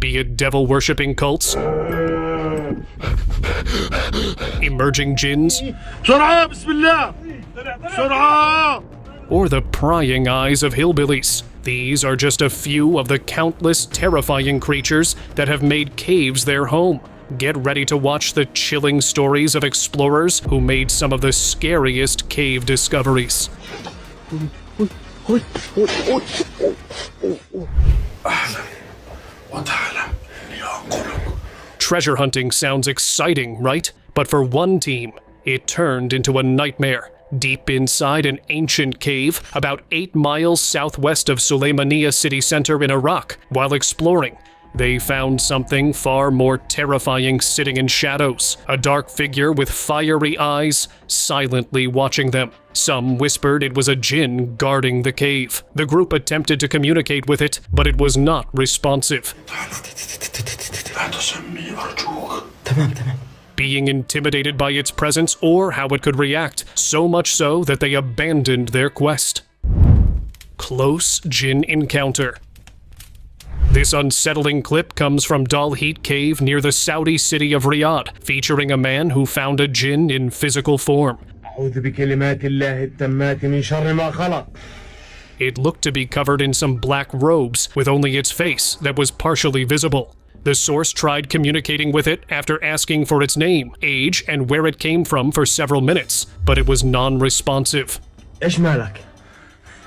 be it devil-worshipping cults, emerging jinns, or the prying eyes of hillbillies. These are just a few of the countless terrifying creatures that have made caves their home. Get ready to watch the chilling stories of explorers who made some of the scariest cave discoveries. Treasure hunting sounds exciting, right? But for one team, it turned into a nightmare. Deep inside an ancient cave about 8 miles southwest of Suleymaniye city center in Iraq, while exploring, they found something far more terrifying sitting in shadows. A dark figure with fiery eyes, silently watching them. Some whispered it was a jinn guarding the cave. The group attempted to communicate with it, but it was not responsive. Being intimidated by its presence or how it could react, so much so that they abandoned their quest. Close jinn encounter. This unsettling clip comes from Dalhit Cave near the Saudi city of Riyadh, featuring a man who found a jinn in physical form. It looked to be covered in some black robes, with only its face that was partially visible. The source tried communicating with it after asking for its name, age, and where it came from for several minutes, but it was non-responsive. إيش مالك؟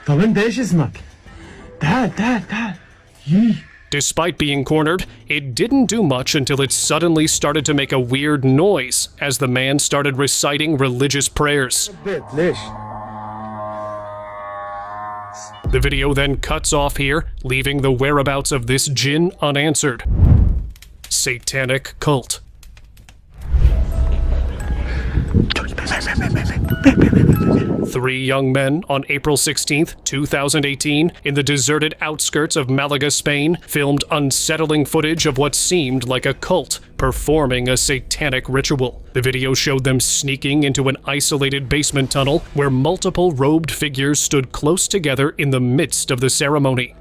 طب أنت إيش اسمك؟ تعال تعال تعال. Despite being cornered, it didn't do much until it suddenly started to make a weird noise as the man started reciting religious prayers. The video then cuts off here, leaving the whereabouts of this jinn unanswered. Satanic cult. Three young men on April 16th, 2018, in the deserted outskirts of Malaga, Spain, filmed unsettling footage of what seemed like a cult performing a satanic ritual. The video showed them sneaking into an isolated basement tunnel where multiple robed figures stood close together in the midst of the ceremony.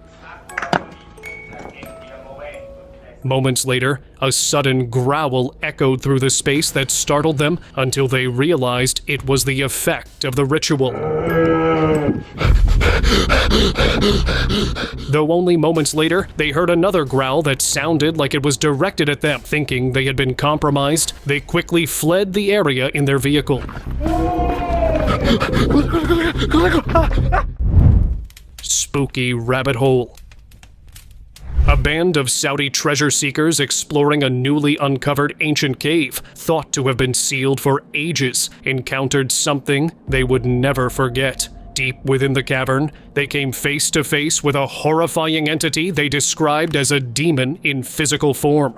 Moments later, a sudden growl echoed through the space that startled them until they realized it was the effect of the ritual. Though only moments later, they heard another growl that sounded like it was directed at them. Thinking they had been compromised, they quickly fled the area in their vehicle. Spooky rabbit hole. A band of Saudi treasure seekers exploring a newly uncovered ancient cave, thought to have been sealed for ages, encountered something they would never forget. Deep within the cavern, they came face to face with a horrifying entity they described as a demon in physical form.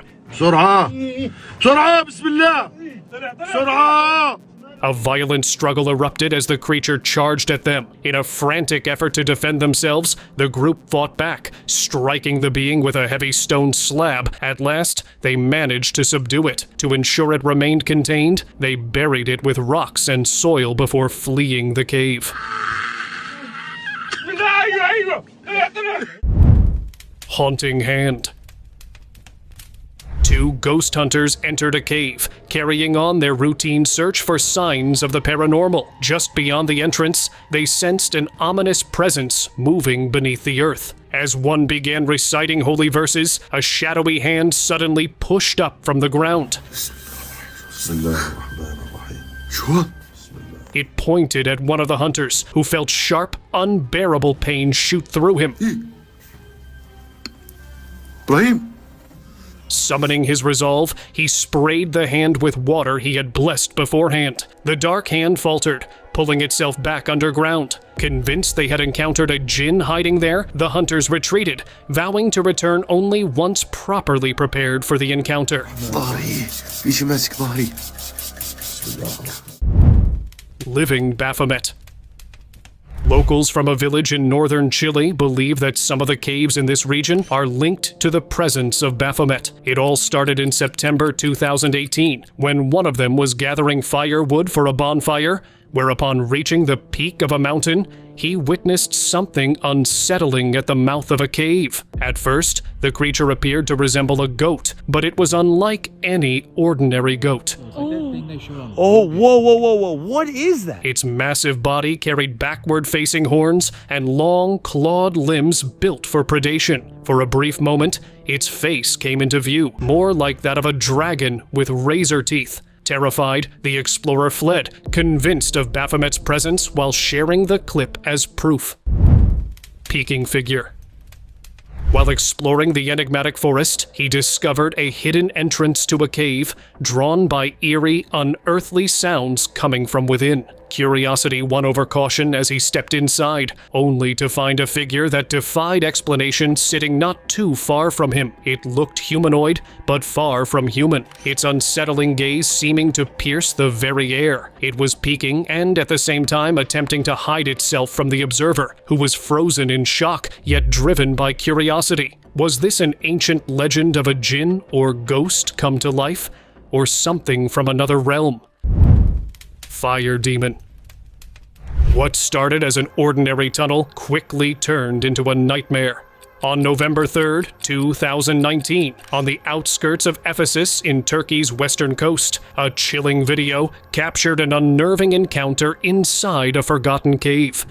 A violent struggle erupted as the creature charged at them. In a frantic effort to defend themselves, the group fought back, striking the being with a heavy stone slab. At last, they managed to subdue it. To ensure it remained contained, they buried it with rocks and soil before fleeing the cave. Haunting hand. Two ghost hunters entered a cave, carrying on their routine search for signs of the paranormal. Just beyond the entrance, they sensed an ominous presence moving beneath the earth. As one began reciting holy verses, a shadowy hand suddenly pushed up from the ground. It pointed at one of the hunters, who felt sharp, unbearable pain shoot through him. Ibrahim. Summoning his resolve, he sprayed the hand with water he had blessed beforehand. The dark hand faltered, pulling itself back underground. Convinced they had encountered a jinn hiding there, the hunters retreated, vowing to return only once properly prepared for the encounter. Living Baphomet. Locals from a village in northern Chile believe that some of the caves in this region are linked to the presence of Baphomet. It all started in September 2018, when one of them was gathering firewood for a bonfire, where upon reaching the peak of a mountain, he witnessed something unsettling at the mouth of a cave. At first, the creature appeared to resemble a goat, but it was unlike any ordinary goat. Oh, whoa, what is that? Its massive body carried backward-facing horns and long, clawed limbs built for predation. For a brief moment, its face came into view, more like that of a dragon with razor teeth. Terrified, the explorer fled, convinced of Baphomet's presence while sharing the clip as proof. Peeking figure. While exploring the enigmatic forest, he discovered a hidden entrance to a cave, drawn by eerie, unearthly sounds coming from within. Curiosity won over caution as he stepped inside, only to find a figure that defied explanation sitting not too far from him. It looked humanoid, but far from human, its unsettling gaze seeming to pierce the very air. It was peeking and at the same time attempting to hide itself from the observer, who was frozen in shock, yet driven by curiosity. Was this an ancient legend of a Jinn or ghost come to life, or something from another realm? Fire demon. What started as an ordinary tunnel quickly turned into a nightmare. On November 3rd, 2019, on the outskirts of Ephesus in Turkey's western coast, a chilling video captured an unnerving encounter inside a forgotten cave.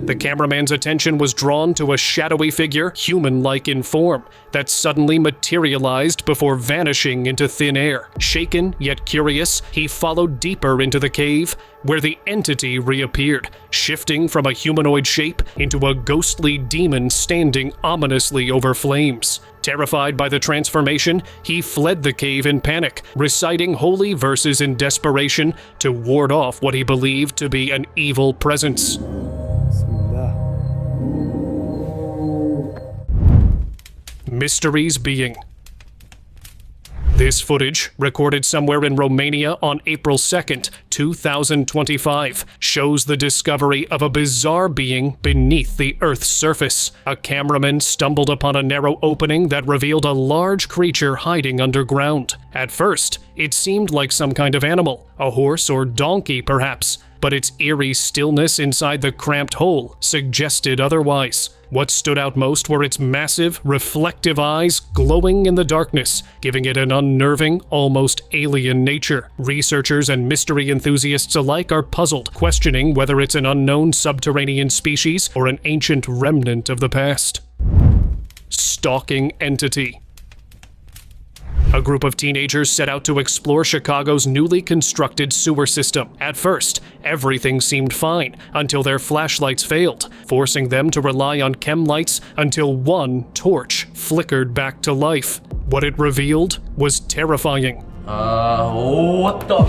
The cameraman's attention was drawn to a shadowy figure, human-like in form, that suddenly materialized before vanishing into thin air. Shaken yet curious, he followed deeper into the cave, where the entity reappeared, shifting from a humanoid shape into a ghostly demon standing ominously over flames. Terrified by the transformation, he fled the cave in panic, reciting holy verses in desperation to ward off what he believed to be an evil presence. Mysteries being. This footage, recorded somewhere in Romania on April 2nd, 2025, shows the discovery of a bizarre being beneath the Earth's surface. A cameraman stumbled upon a narrow opening that revealed a large creature hiding underground. At first, it seemed like some kind of animal, a horse or donkey perhaps, but its eerie stillness inside the cramped hole suggested otherwise. What stood out most were its massive, reflective eyes glowing in the darkness, giving it an unnerving, almost alien nature. Researchers and mystery enthusiasts alike are puzzled, questioning whether it's an unknown subterranean species or an ancient remnant of the past. Stalking entity. A group of teenagers set out to explore Chicago's newly constructed sewer system. At first, everything seemed fine until their flashlights failed, forcing them to rely on chem lights until one torch flickered back to life. What it revealed was terrifying. What the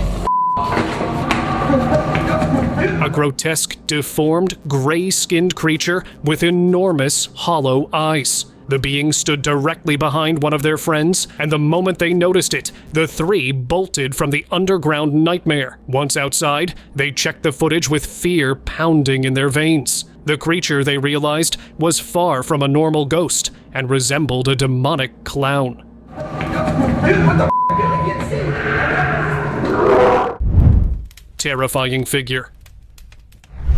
A grotesque, deformed, gray-skinned creature with enormous, hollow eyes. The being stood directly behind one of their friends, and the moment they noticed it, the three bolted from the underground nightmare. Once outside, they checked the footage with fear pounding in their veins. The creature, they realized, was far from a normal ghost and resembled a demonic clown. Terrifying figure.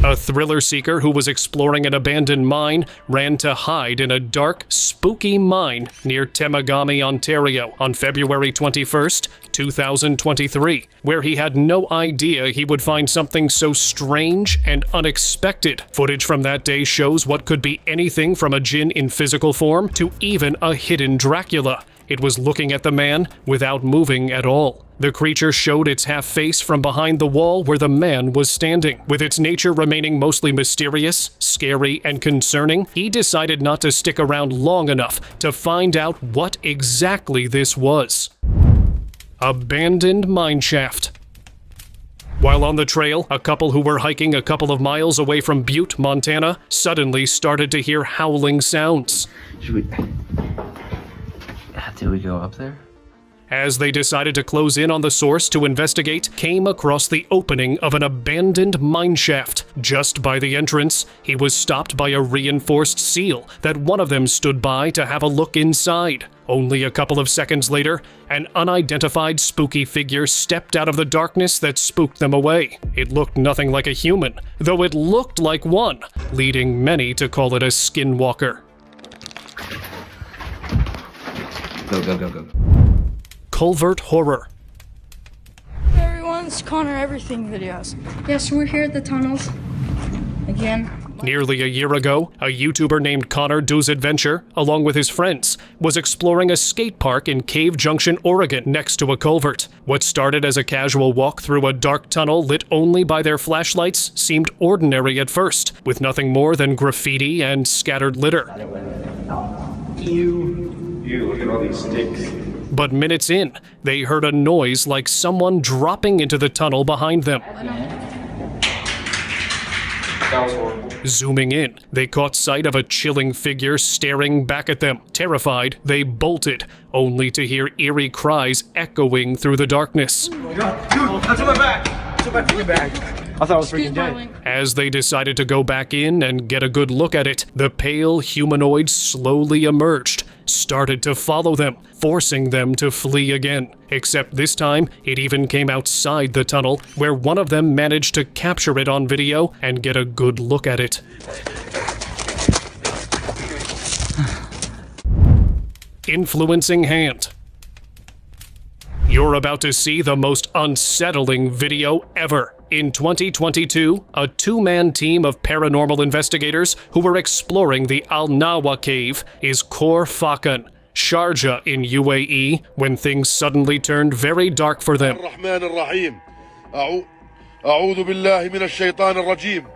A thriller seeker who was exploring an abandoned mine ran to hide in a dark, spooky mine near Temagami, Ontario on February 21st, 2023, where he had no idea he would find something so strange and unexpected. Footage from that day shows what could be anything from a Jinn in physical form to even a hidden Dracula. It was looking at the man without moving at all. The creature showed its half-face from behind the wall where the man was standing. With its nature remaining mostly mysterious, scary, and concerning, he decided not to stick around long enough to find out what exactly this was. Abandoned mineshaft. While on the trail, a couple who were hiking a couple of miles away from Butte, Montana, suddenly started to hear howling sounds. Did we go up there? As they decided to close in on the source to investigate, came across the opening of an abandoned mineshaft. Just by the entrance, he was stopped by a reinforced seal that one of them stood by to have a look inside. Only a couple of seconds later, an unidentified spooky figure stepped out of the darkness that spooked them away. It looked nothing like a human, though it looked like one, leading many to call it a skinwalker. Go. Culvert horror. Everyone's Connor Everything videos. Yes, we're here at the tunnels again. Nearly a year ago, a YouTuber named Connor Does Adventure, along with his friends, was exploring a skate park in Cave Junction, Oregon, next to a culvert. What started as a casual walk through a dark tunnel lit only by their flashlights seemed ordinary at first, with nothing more than graffiti and scattered litter. Look at all these sticks. But minutes in, they heard a noise like someone dropping into the tunnel behind them. That was horrible. Zooming in, they caught sight of a chilling figure staring back at them. Terrified, they bolted, only to hear eerie cries echoing through the darkness. Dude, that's on my back. That's on my freaking back. I thought I was freaking dead. As they decided to go back in and get a good look at it, the pale humanoid slowly emerged, started to follow them, forcing them to flee again. Except this time, it even came outside the tunnel, where one of them managed to capture it on video and get a good look at it. Influencing hand. You're about to see the most unsettling video ever. In 2022, a two-man team of paranormal investigators who were exploring the Al-Nawa cave is Khor Fakkan, Sharjah in UAE, when things suddenly turned very dark for them.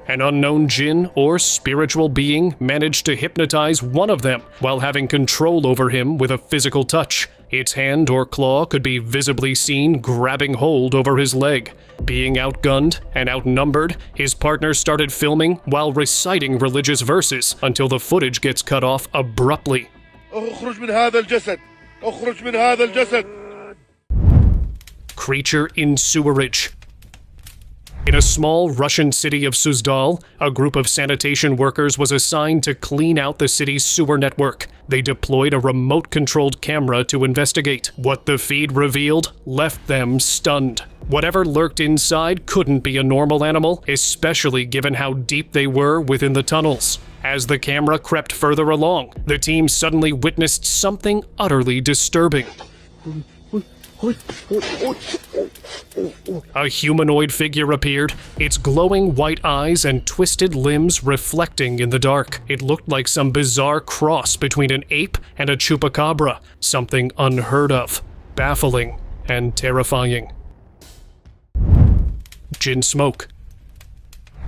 An unknown jinn or spiritual being managed to hypnotize one of them while having control over him with a physical touch. Its hand or claw could be visibly seen grabbing hold over his leg. Being outgunned and outnumbered, his partner started filming while reciting religious verses until the footage gets cut off abruptly. Creature in sewerage. In a small Russian city of Suzdal, a group of sanitation workers was assigned to clean out the city's sewer network. They deployed a remote-controlled camera to investigate. What the feed revealed left them stunned. Whatever lurked inside couldn't be a normal animal, especially given how deep they were within the tunnels. As the camera crept further along, the team suddenly witnessed something utterly disturbing. A humanoid figure appeared, its glowing white eyes and twisted limbs reflecting in the dark. It looked like some bizarre cross between an ape and a chupacabra, something unheard of, baffling, and terrifying. Jinn smoke.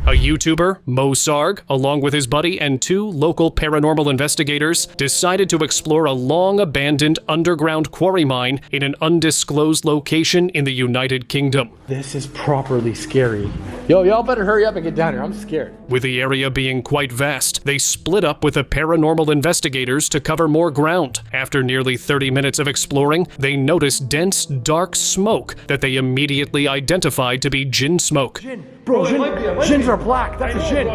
A YouTuber, Mo Sarg, along with his buddy and two local paranormal investigators, decided to explore a long-abandoned underground quarry mine in an undisclosed location in the United Kingdom. This is properly scary. Yo, y'all better hurry up and get down here. I'm scared. With the area being quite vast, they split up with the paranormal investigators to cover more ground. After nearly 30 minutes of exploring, they noticed dense, dark smoke that they immediately identified to be Jinn smoke. Bro, Jinns are black. That's a Jinn.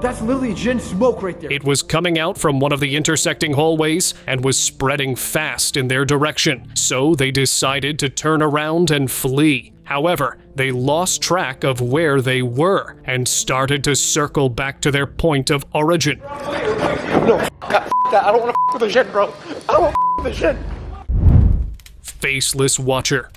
That's literally Jinn smoke right there. It was coming out from one of the intersecting hallways and was spreading fast in their direction, so they decided to turn around and flee. However, they lost track of where they were and started to circle back to their point of origin. No, that. I don't want to with the Jinn, bro. I don't want to with the Jinn. Faceless Watcher.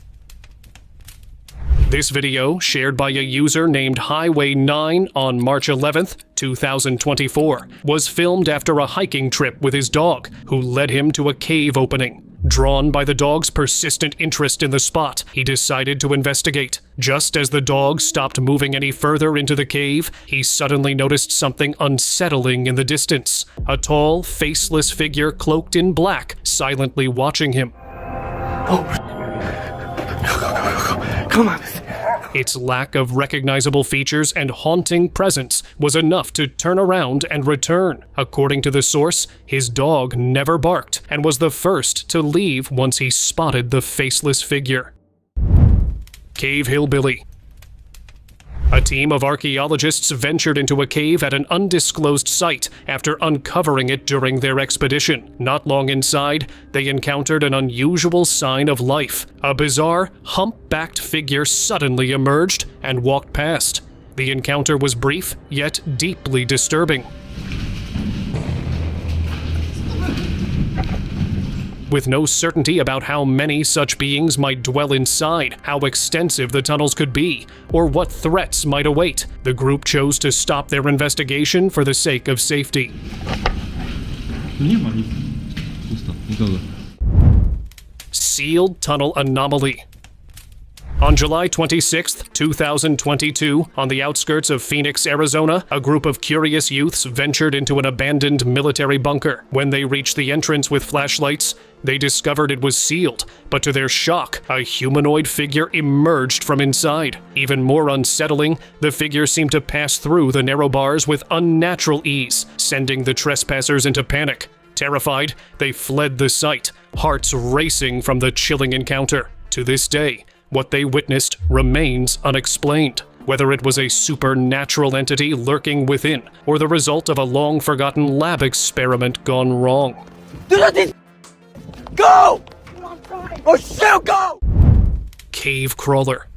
This video, shared by a user named Highway9 on March 11th, 2024, was filmed after a hiking trip with his dog, who led him to a cave opening. Drawn by the dog's persistent interest in the spot, he decided to investigate. Just as the dog stopped moving any further into the cave, he suddenly noticed something unsettling in the distance. A tall, faceless figure cloaked in black, silently watching him. Come on. Its lack of recognizable features and haunting presence was enough to turn around and return. According to the source, his dog never barked and was the first to leave once he spotted the faceless figure. Cave hillbilly. A team of archaeologists ventured into a cave at an undisclosed site after uncovering it during their expedition. Not long inside, they encountered an unusual sign of life. A bizarre, hump-backed figure suddenly emerged and walked past. The encounter was brief, yet deeply disturbing. With no certainty about how many such beings might dwell inside, how extensive the tunnels could be, or what threats might await, the group chose to stop their investigation for the sake of safety. Sealed tunnel anomaly. On July 26, 2022, on the outskirts of Phoenix, Arizona, a group of curious youths ventured into an abandoned military bunker. When they reached the entrance with flashlights, they discovered it was sealed, but to their shock, a humanoid figure emerged from inside. Even more unsettling, the figure seemed to pass through the narrow bars with unnatural ease, sending the trespassers into panic. Terrified, they fled the site, hearts racing from the chilling encounter. To this day, what they witnessed remains unexplained. Whether it was a supernatural entity lurking within, or the result of a long-forgotten lab experiment gone wrong. Do not go! Or she'll go! Cave crawler.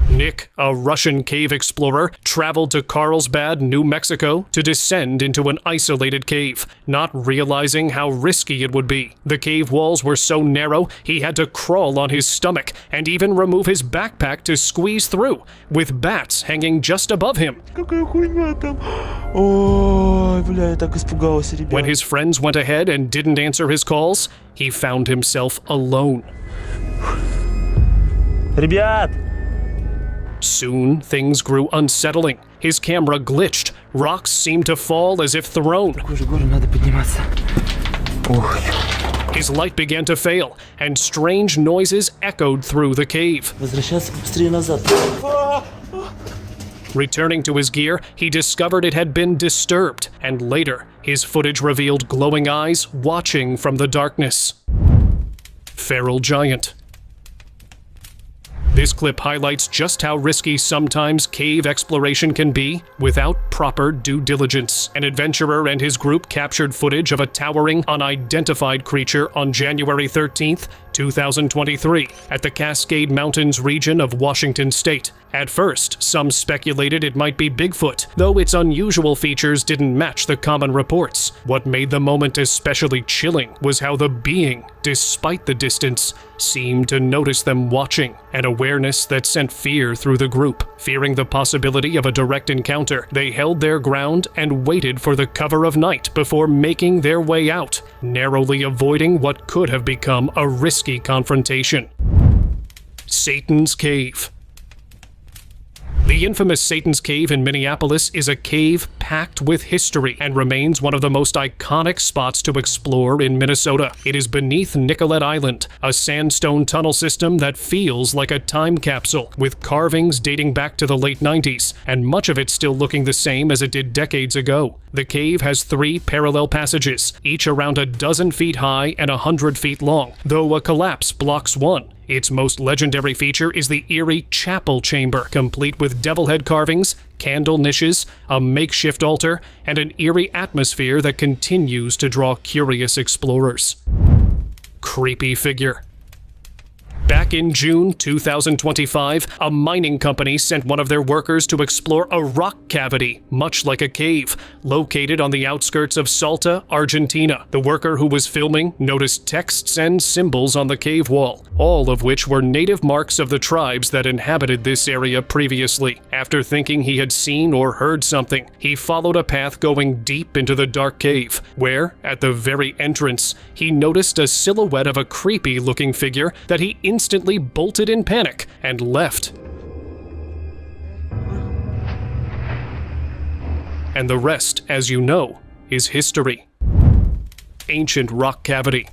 Nick, a Russian cave explorer, traveled to Carlsbad, New Mexico to descend into an isolated cave, not realizing how risky it would be. The cave walls were so narrow, he had to crawl on his stomach and even remove his backpack to squeeze through, with bats hanging just above him. When his friends went ahead and didn't answer his calls, he found himself alone. Ребят! Soon, things grew unsettling. His camera glitched. Rocks seemed to fall as if thrown. His light began to fail, and strange noises echoed through the cave. Returning to his gear, he discovered it had been disturbed, and later, his footage revealed glowing eyes watching from the darkness. Feral giant. This clip highlights just how risky sometimes cave exploration can be without proper due diligence. An adventurer and his group captured footage of a towering, unidentified creature on January 13th, 2023, at the Cascade Mountains region of Washington state. At first, some speculated it might be Bigfoot, though its unusual features didn't match the common reports. What made the moment especially chilling was how the being, despite the distance, seemed to notice them watching, an awareness that sent fear through the group. Fearing the possibility of a direct encounter, they held their ground and waited for the cover of night before making their way out, narrowly avoiding what could have become a risky confrontation. Satan's Cave. The infamous Satan's Cave in Minneapolis is a cave packed with history and remains one of the most iconic spots to explore in Minnesota. It is beneath Nicollet Island, a sandstone tunnel system that feels like a time capsule, with carvings dating back to the late 90s, and much of it still looking the same as it did decades ago. The cave has 3 parallel passages, each around a dozen feet high and 100 feet long, though a collapse blocks one. Its most legendary feature is the eerie chapel chamber, complete with devil head carvings, candle niches, a makeshift altar, and an eerie atmosphere that continues to draw curious explorers. Creepy figure. Back in June 2025, a mining company sent one of their workers to explore a rock cavity, much like a cave, located on the outskirts of Salta, Argentina. The worker who was filming noticed texts and symbols on the cave wall, all of which were native marks of the tribes that inhabited this area previously. After thinking he had seen or heard something, he followed a path going deep into the dark cave, where, at the very entrance, he noticed a silhouette of a creepy-looking figure that he instantly bolted in panic and left. And the rest, as you know, is history. Ancient rock cavity.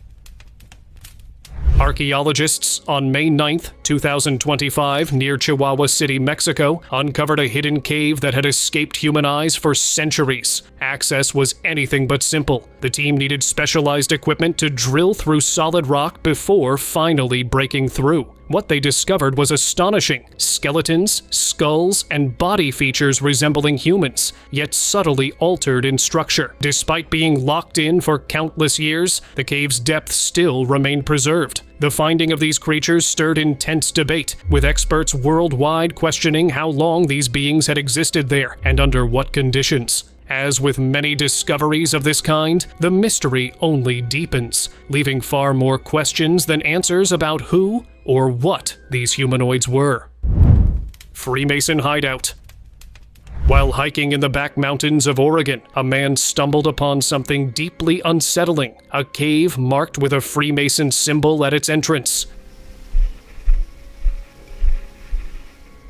Archaeologists on May 9th, 2025, near Chihuahua City, Mexico, uncovered a hidden cave that had escaped human eyes for centuries. Access was anything but simple. The team needed specialized equipment to drill through solid rock before finally breaking through. What they discovered was astonishing: skeletons, skulls, and body features resembling humans, yet subtly altered in structure. Despite being locked in for countless years, the cave's depth still remained preserved. The finding of these creatures stirred intense debate, with experts worldwide questioning how long these beings had existed there and under what conditions. As with many discoveries of this kind, the mystery only deepens, leaving far more questions than answers about who or what these humanoids were. Freemason hideout. While hiking in the back mountains of Oregon, a man stumbled upon something deeply unsettling: a cave marked with a Freemason symbol at its entrance.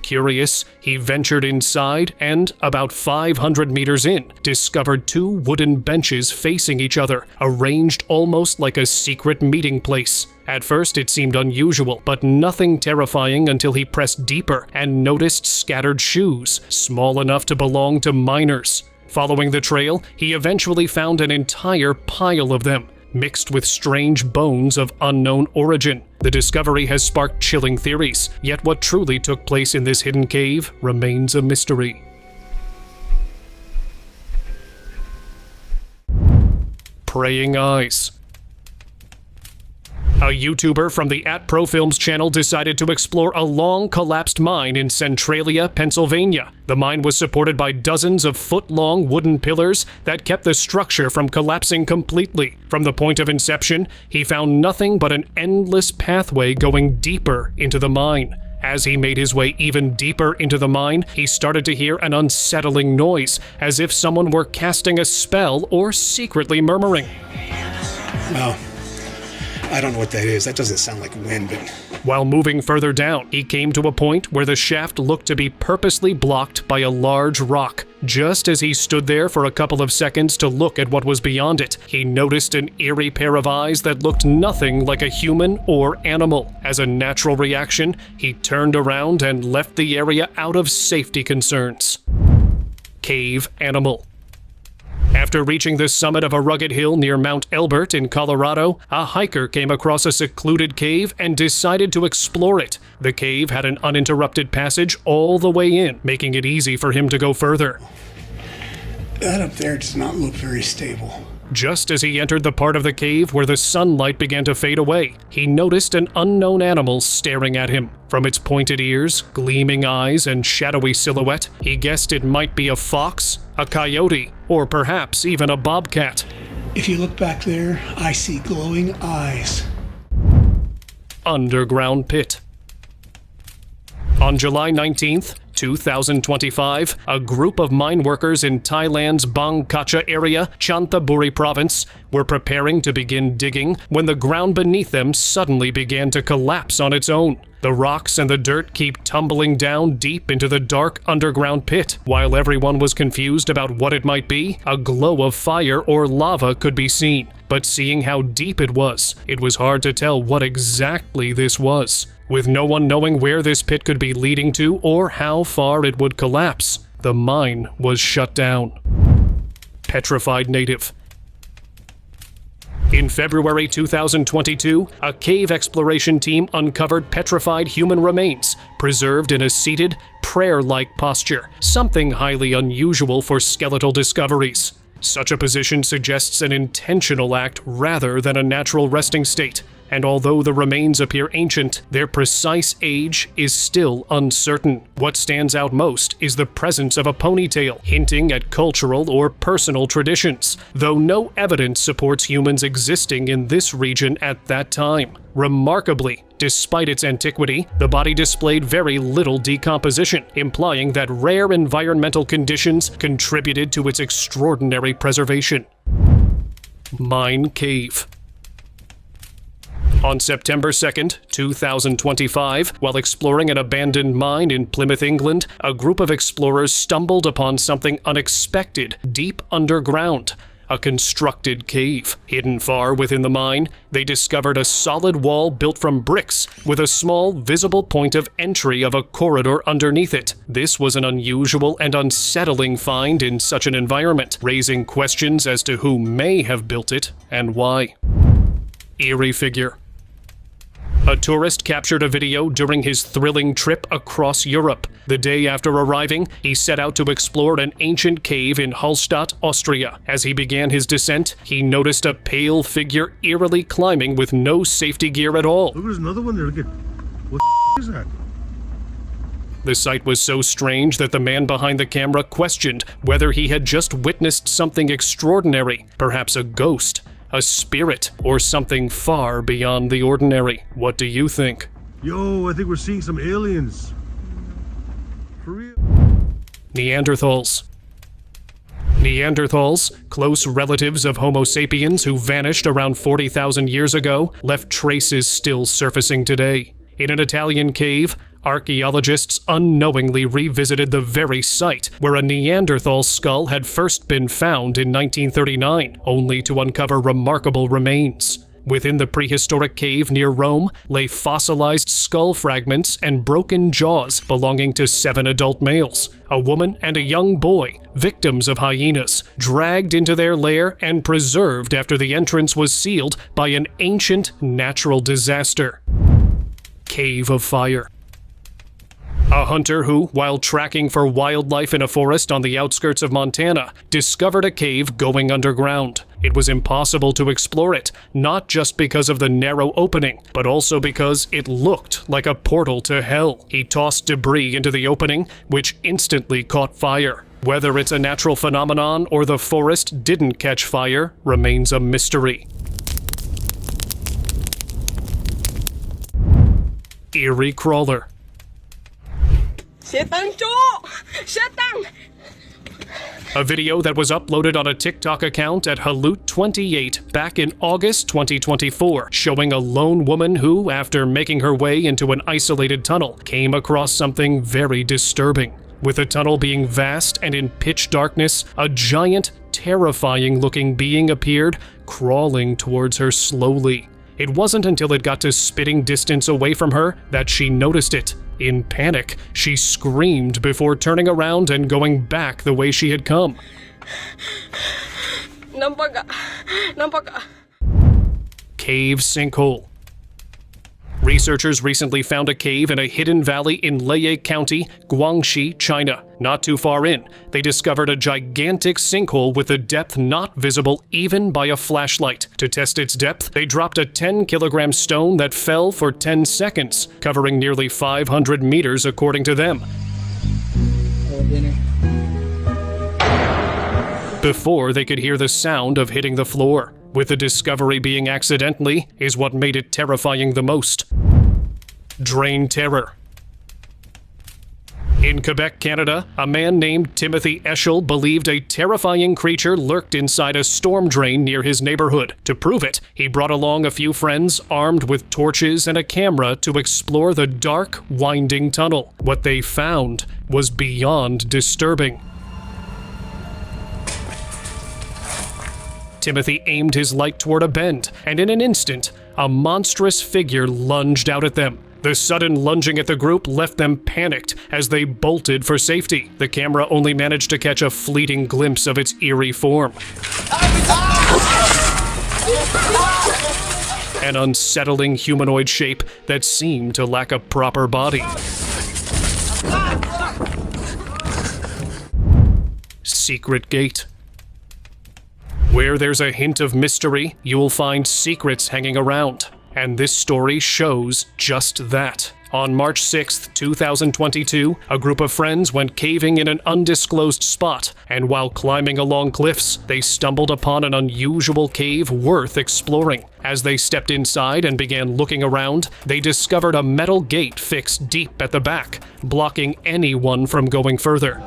Curious, he ventured inside and, about 500 meters in, discovered two wooden benches facing each other, arranged almost like a secret meeting place. At first it seemed unusual, but nothing terrifying until he pressed deeper and noticed scattered shoes, small enough to belong to minors. Following the trail, he eventually found an entire pile of them, mixed with strange bones of unknown origin. The discovery has sparked chilling theories, yet what truly took place in this hidden cave remains a mystery. Praying eyes. A YouTuber from the @ProFilms channel decided to explore a long collapsed mine in Centralia, Pennsylvania. The mine was supported by dozens of foot-long wooden pillars that kept the structure from collapsing completely. From the point of inception, he found nothing but an endless pathway going deeper into the mine. As he made his way even deeper into the mine, he started to hear an unsettling noise, as if someone were casting a spell or secretly murmuring. Well, I don't know what that is. That doesn't sound like wind, but... While moving further down, he came to a point where the shaft looked to be purposely blocked by a large rock. Just as he stood there for a couple of seconds to look at what was beyond it, he noticed an eerie pair of eyes that looked nothing like a human or animal. As a natural reaction, he turned around and left the area out of safety concerns. Cave animal. After reaching the summit of a rugged hill near Mount Elbert in Colorado, a hiker came across a secluded cave and decided to explore it. The cave had an uninterrupted passage all the way in, making it easy for him to go further. That up there does not look very stable. Just as he entered the part of the cave where the sunlight began to fade away, he noticed an unknown animal staring at him. From its pointed ears, gleaming eyes, and shadowy silhouette, he guessed it might be a fox, a coyote, or perhaps even a bobcat. If you look back there, I see glowing eyes. Underground pit. On July 19th, 2025, a group of mine workers in Thailand's Bang Kacha area, Chanthaburi province, were preparing to begin digging when the ground beneath them suddenly began to collapse on its own. The rocks and the dirt keep tumbling down deep into the dark underground pit. While everyone was confused about what it might be, a glow of fire or lava could be seen. But seeing how deep it was hard to tell what exactly this was. With no one knowing where this pit could be leading to or how far it would collapse, the mine was shut down. Petrified native. In February 2022, a cave exploration team uncovered petrified human remains, preserved in a seated, prayer-like posture, something highly unusual for skeletal discoveries. Such a position suggests an intentional act rather than a natural resting state. And although the remains appear ancient, their precise age is still uncertain. What stands out most is the presence of a ponytail, hinting at cultural or personal traditions, though no evidence supports humans existing in this region at that time. Remarkably, despite its antiquity, the body displayed very little decomposition, implying that rare environmental conditions contributed to its extraordinary preservation. Mine cave. On September 2nd, 2025, while exploring an abandoned mine in Plymouth, England, a group of explorers stumbled upon something unexpected deep underground. A constructed cave. Hidden far within the mine, they discovered a solid wall built from bricks with a small, visible point of entry of a corridor underneath it. This was an unusual and unsettling find in such an environment, raising questions as to who may have built it and why. Eerie figure. A tourist captured a video during his thrilling trip across Europe. The day after arriving, he set out to explore an ancient cave in Hallstatt, Austria. As he began his descent, he noticed a pale figure eerily climbing with no safety gear at all. Look, there's another one there. Look at what is that? The sight was so strange that the man behind the camera questioned whether he had just witnessed something extraordinary, perhaps a ghost, a spirit, or something far beyond the ordinary. What do you think? Yo, I think we're seeing some aliens. For real? Neanderthals. Neanderthals, close relatives of Homo sapiens who vanished around 40,000 years ago, left traces still surfacing today. In an Italian cave, archaeologists unknowingly revisited the very site where a Neanderthal skull had first been found in 1939, only to uncover remarkable remains. Within the prehistoric cave near Rome lay fossilized skull fragments and broken jaws belonging to 7 adult males, a woman and a young boy, victims of hyenas, dragged into their lair and preserved after the entrance was sealed by an ancient natural disaster. Cave of Fire. A hunter who, while tracking for wildlife in a forest on the outskirts of Montana, discovered a cave going underground. It was impossible to explore it, not just because of the narrow opening, but also because it looked like a portal to hell. He tossed debris into the opening, which instantly caught fire. Whether it's a natural phenomenon or the forest didn't catch fire remains a mystery. Eerie Crawler. A video that was uploaded on a TikTok account at Halut28 back in August 2024, showing a lone woman who, after making her way into an isolated tunnel, came across something very disturbing. With the tunnel being vast and in pitch darkness, a giant, terrifying-looking being appeared, crawling towards her slowly. It wasn't until it got to spitting distance away from her that she noticed it. In panic, she screamed before turning around and going back the way she had come. Cave sinkhole. Researchers recently found a cave in a hidden valley in Lehigh County, Guangxi, China. Not too far in, they discovered a gigantic sinkhole with a depth not visible even by a flashlight. To test its depth, they dropped a 10-kilogram stone that fell for 10 seconds, covering nearly 500 meters according to them. Before they could hear the sound of hitting the floor. With the discovery being accidentally is what made it terrifying the most. Drain terror. In Quebec, Canada, a man named Timothy Eschel believed a terrifying creature lurked inside a storm drain near his neighborhood. To prove it, he brought along a few friends armed with torches and a camera to explore the dark, winding tunnel. What they found was beyond disturbing. Timothy aimed his light toward a bend, and in an instant, a monstrous figure lunged out at them. The sudden lunging at the group left them panicked as they bolted for safety. The camera only managed to catch a fleeting glimpse of its eerie form. An unsettling humanoid shape that seemed to lack a proper body. Secret gate. Where there's a hint of mystery, you will find secrets hanging around. And this story shows just that. On March 6, 2022, a group of friends went caving in an undisclosed spot, and while climbing along cliffs, they stumbled upon an unusual cave worth exploring. As they stepped inside and began looking around, they discovered a metal gate fixed deep at the back, blocking anyone from going further.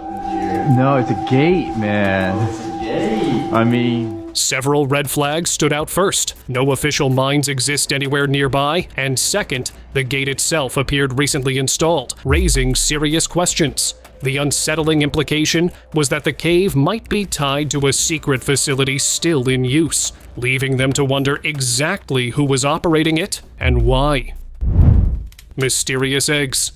No, it's a gate, man. It's a gate. I mean... Several red flags stood out first. No official mines exist anywhere nearby, and second, the gate itself appeared recently installed, raising serious questions. The unsettling implication was that the cave might be tied to a secret facility still in use, leaving them to wonder exactly who was operating it and why. Mysterious eggs.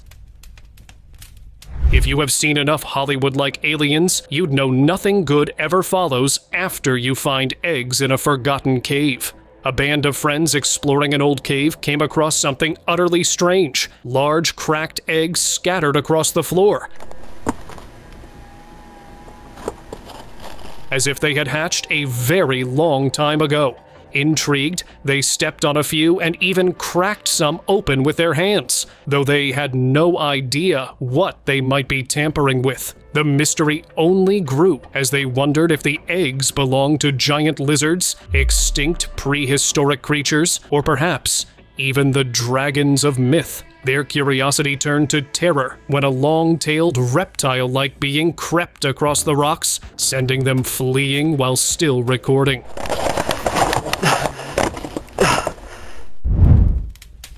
If you have seen enough Hollywood-like aliens, you'd know nothing good ever follows after you find eggs in a forgotten cave. a band of friends exploring an old cave came across something utterly strange. Large, cracked eggs scattered across the floor, as if they had hatched a very long time ago. Intrigued, they stepped on a few and even cracked some open with their hands, though they had no idea what they might be tampering with. The mystery only grew as they wondered if the eggs belonged to giant lizards, extinct prehistoric creatures, or perhaps even the dragons of myth. Their curiosity turned to terror when a long-tailed reptile-like being crept across the rocks, sending them fleeing while still recording.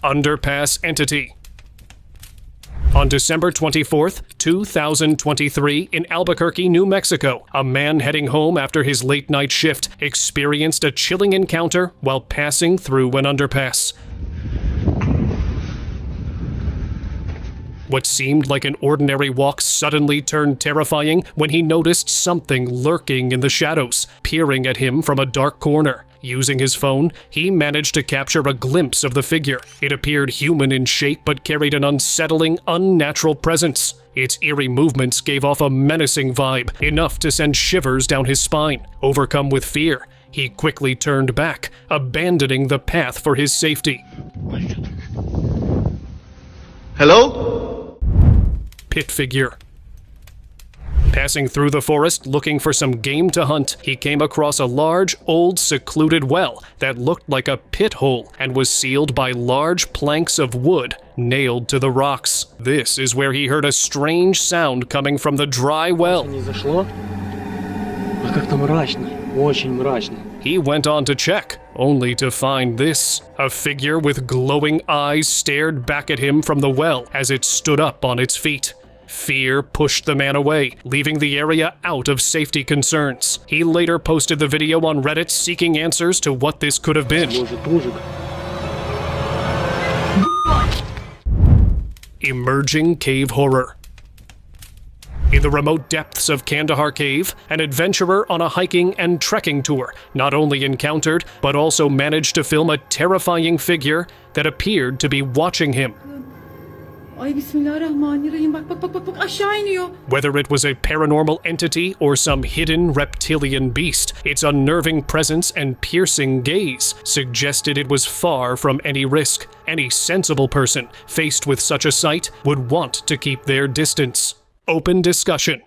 Underpass entity. On December 24th, 2023, in Albuquerque, New Mexico, a man heading home after his late-night shift experienced a chilling encounter while passing through an underpass. What seemed like an ordinary walk suddenly turned terrifying when he noticed something lurking in the shadows, peering at him from a dark corner. Using his phone, he managed to capture a glimpse of the figure. It appeared human in shape but carried an unsettling, unnatural presence. Its eerie movements gave off a menacing vibe, enough to send shivers down his spine. Overcome with fear, he quickly turned back, abandoning the path for his safety. Hello? Pit figure. Passing through the forest looking for some game to hunt, he came across a large, old, secluded well that looked like a pit hole and was sealed by large planks of wood nailed to the rocks. This is where he heard a strange sound coming from the dry well. He went on to check, only to find this. A figure with glowing eyes stared back at him from the well as it stood up on its feet. Fear pushed the man away, leaving the area out of safety concerns. He later posted the video on Reddit seeking answers to what this could have been. Emerging cave horror. In the remote depths of Kandahar Cave, an adventurer on a hiking and trekking tour not only encountered, but also managed to film a terrifying figure that appeared to be watching him. Ay bismillahirrahmanirrahim. Bak aşağı iniyor. Whether it was a paranormal entity or some hidden reptilian beast, its unnerving presence and piercing gaze suggested it was far from any risk. Any sensible person faced with such a sight would want to keep their distance. Open discussion.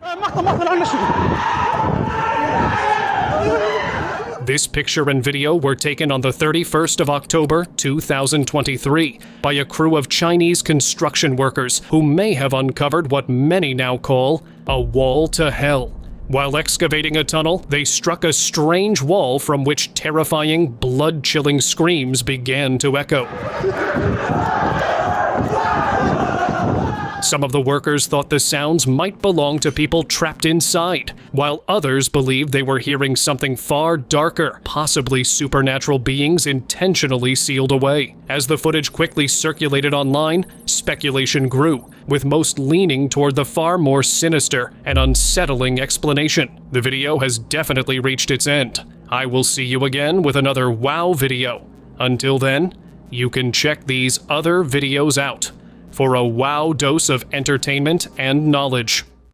This picture and video were taken on the 31st of October, 2023, by a crew of Chinese construction workers who may have uncovered what many now call a wall to hell. While excavating a tunnel, they struck a strange wall from which terrifying, blood-chilling screams began to echo. Some of the workers thought the sounds might belong to people trapped inside, while others believed they were hearing something far darker, possibly supernatural beings intentionally sealed away. As the footage quickly circulated online, speculation grew, with most leaning toward the far more sinister and unsettling explanation. The video has definitely reached its end. I will see you again with another WOW video. Until then, you can check these other videos out for a wow dose of entertainment and knowledge.